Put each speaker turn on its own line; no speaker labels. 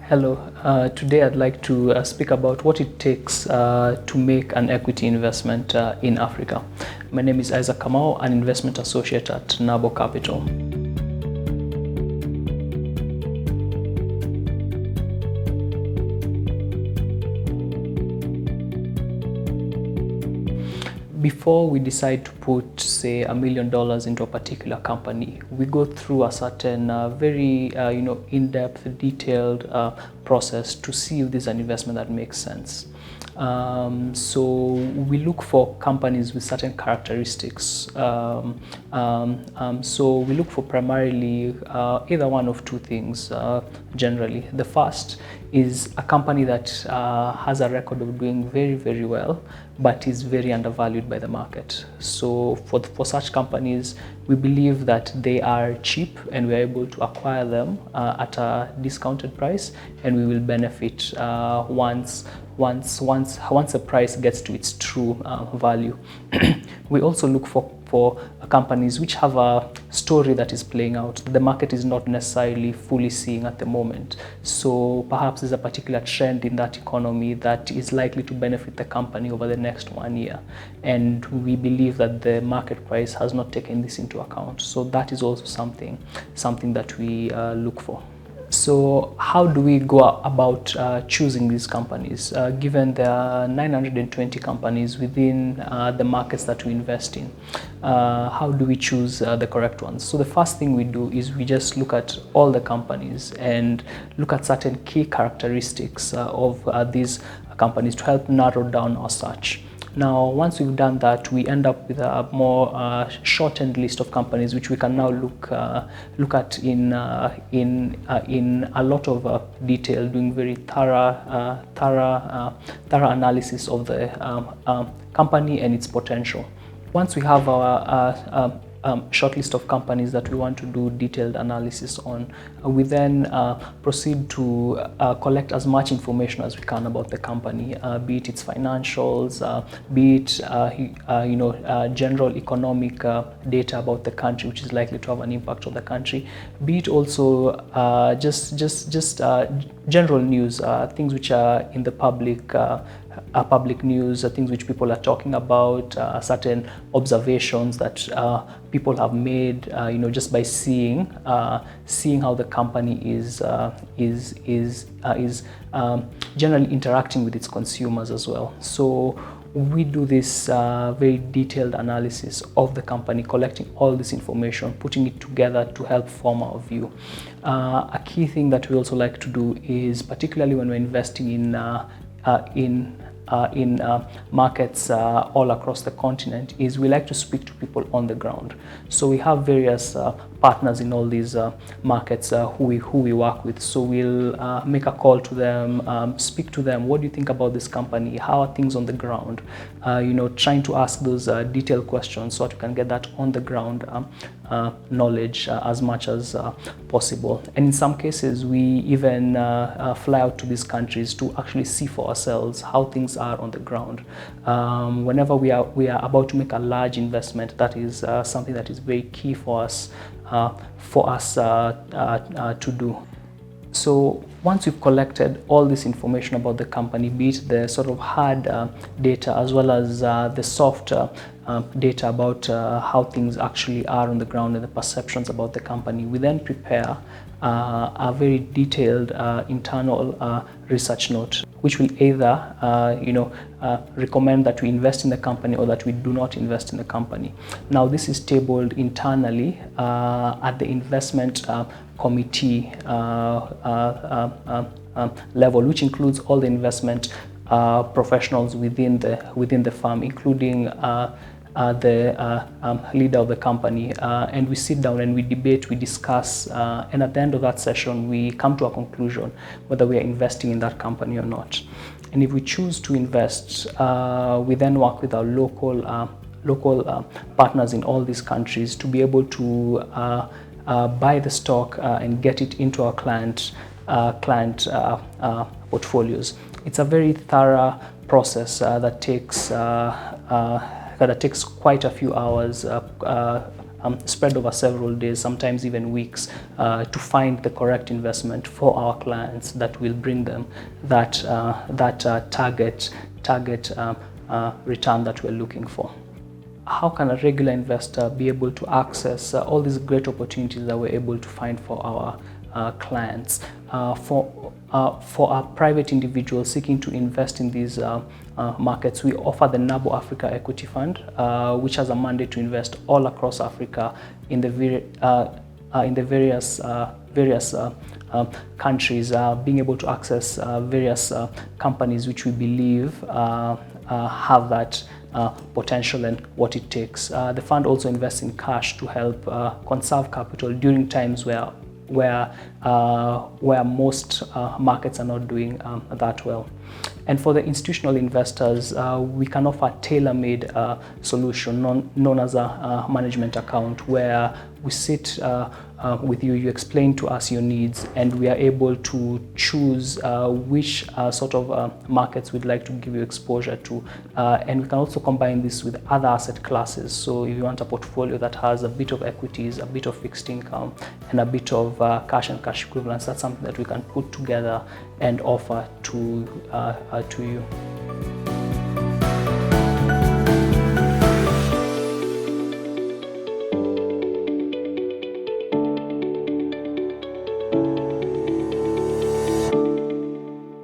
Hello, today I'd like to speak about what it takes to make an equity investment in Africa. My name is Isaac Kamau, an investment associate at Nabo Capital. Before we decide to put, say, $1 million into a particular company, we go through a certain very in-depth, detailed process to see if this is an investment that makes sense. So we look for companies with certain characteristics. So we look for primarily either one of two things generally. The first is a company that has a record of doing very, very well, but is very undervalued by the market. So for such companies, we believe that they are cheap and we're able to acquire them at a discounted price, and we will benefit once the price gets to its true value. We also look for companies which have a story that is playing out. The market is not necessarily fully seeing at the moment. So perhaps there's a particular trend in that economy that is likely to benefit the company over the next 1 year. And we believe that the market price has not taken this into account. So that is also something that we look for. So how do we go about choosing these companies? Given there are 920 companies within the markets that we invest in, how do we choose the correct ones? So the first thing we do is we just look at all the companies and look at certain key characteristics of these companies to help narrow down our search. Now, once we've done that, we end up with a more shortened list of companies, which we can now look at in a lot of detail, doing very thorough analysis of the company and its potential. Once we have our short list of companies that we want to do detailed analysis on, we then proceed to collect as much information as we can about the company, be it its financials, be it general economic data about the country, which is likely to have an impact on the country, be it also just general news, things which are in the public news, things which people are talking about, certain observations that people have made, just by seeing how the company is generally interacting with its consumers as well. So we do this very detailed analysis of the company, collecting all this information, putting it together to help form our view. A key thing that we also like to do is, particularly when we're investing in markets all across the continent, is we like to speak to people on the ground. So we have various partners in all these markets who we work with. So we'll make a call to them, speak to them. What do you think about this company? How are things on the ground? Trying to ask those detailed questions so that we can get that on the ground knowledge as much as possible. And in some cases, we even fly out to these countries to actually see for ourselves how things are on the ground. Whenever we are about to make a large investment, that is something that is very key for us to do. So once we've collected all this information about the company, be it the sort of hard data as well as the soft data about how things actually are on the ground and the perceptions about the company, we then prepare a very detailed internal research note, which will either recommend that we invest in the company or that we do not invest in the company. Now, this is tabled internally at the investment committee level, which includes all the investment professionals within the firm, including the leader of the company, and we sit down and we debate, we discuss, and at the end of that session, we come to a conclusion whether we are investing in that company or not. And if we choose to invest, we then work with our local partners in all these countries to be able to buy the stock and get it into our client portfolios. It's a very thorough process that takes quite a few hours spread over several days, sometimes even weeks, to find the correct investment for our clients that will bring them that target return that we're looking for. How can a regular investor be able to access all these great opportunities that we're able to find for our clients? For our private individuals seeking to invest in these markets, we offer the NABO Africa Equity Fund, which has a mandate to invest all across Africa in the various countries, being able to access various companies which we believe have that potential and what it takes. The fund also invests in cash to help conserve capital during times where most markets are not doing that well. And for the institutional investors, we can offer a tailor-made solution known as a management account, where we sit with you, you explain to us your needs, and we are able to choose which sort of markets we'd like to give you exposure to. And we can also combine this with other asset classes. So if you want a portfolio that has a bit of equities, a bit of fixed income, and a bit of cash and cash equivalents, that's something that we can put together and offer to you.